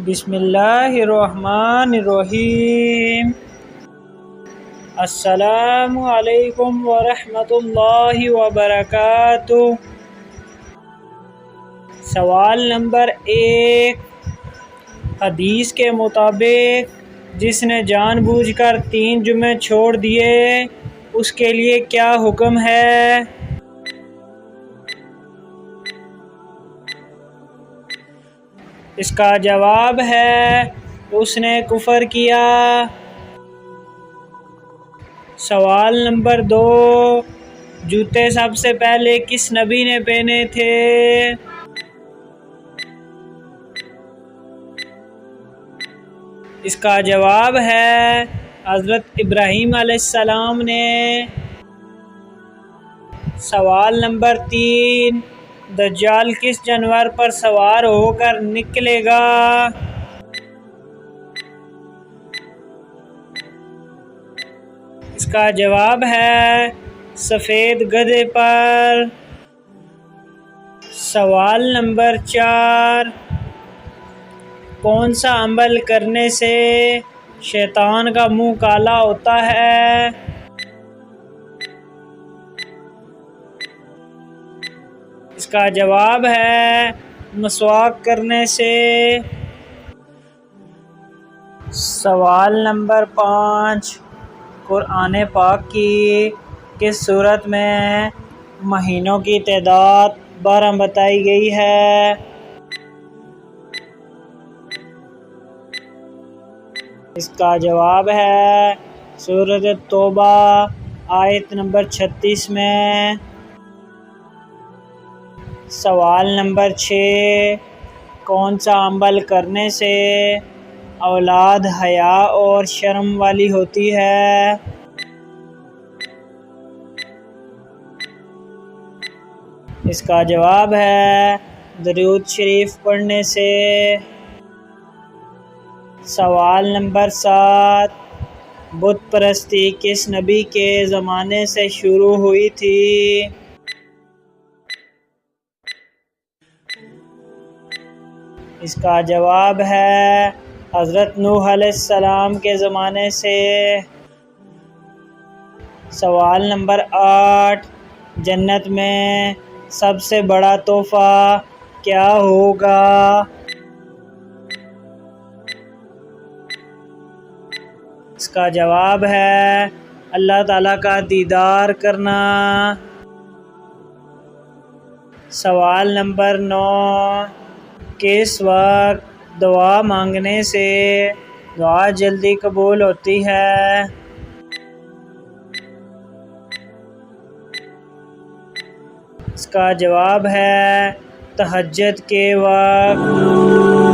بسم اللہ الرحمن الرحیم۔ السلام علیکم ورحمۃ اللہ وبرکاتہ۔ سوال نمبر 1، حدیث کے مطابق جس نے جان بوجھ کر 3 جمعے چھوڑ دیے اس کے لیے کیا حکم ہے؟ اس کا جواب ہے اس نے کفر کیا۔ سوال نمبر 2، جوتے سب سے پہلے کس نبی نے پہنے تھے؟ اس کا جواب ہے حضرت ابراہیم علیہ السلام نے۔ سوال نمبر 3، دجال کس جانور پر سوار ہو کر نکلے گا؟ اس کا جواب ہے سفید گدھے پر۔ سوال نمبر 4، کون سا عمل کرنے سے شیطان کا منہ کالا ہوتا ہے؟ اس کا جواب ہے مسواک کرنے سے۔ سوال نمبر 5، قرآن پاک کی کس سورت میں مہینوں کی تعداد 12 بتائی گئی ہے؟ اس کا جواب ہے سورۃ توبہ آیت نمبر 36 میں۔ سوال نمبر 6، کون سا عمل کرنے سے اولاد حیا اور شرم والی ہوتی ہے؟ اس کا جواب ہے درود شریف پڑھنے سے۔ سوال نمبر 7، بت پرستی کس نبی کے زمانے سے شروع ہوئی تھی؟ اس کا جواب ہے حضرت نوح علیہ السلام کے زمانے سے۔ سوال نمبر 8، جنت میں سب سے بڑا تحفہ کیا ہوگا؟ اس کا جواب ہے اللہ تعالیٰ کا دیدار کرنا۔ سوال نمبر 9، کس وقت دعا مانگنے سے دعا جلدی قبول ہوتی ہے؟ اس کا جواب ہے تہجد کے وقت۔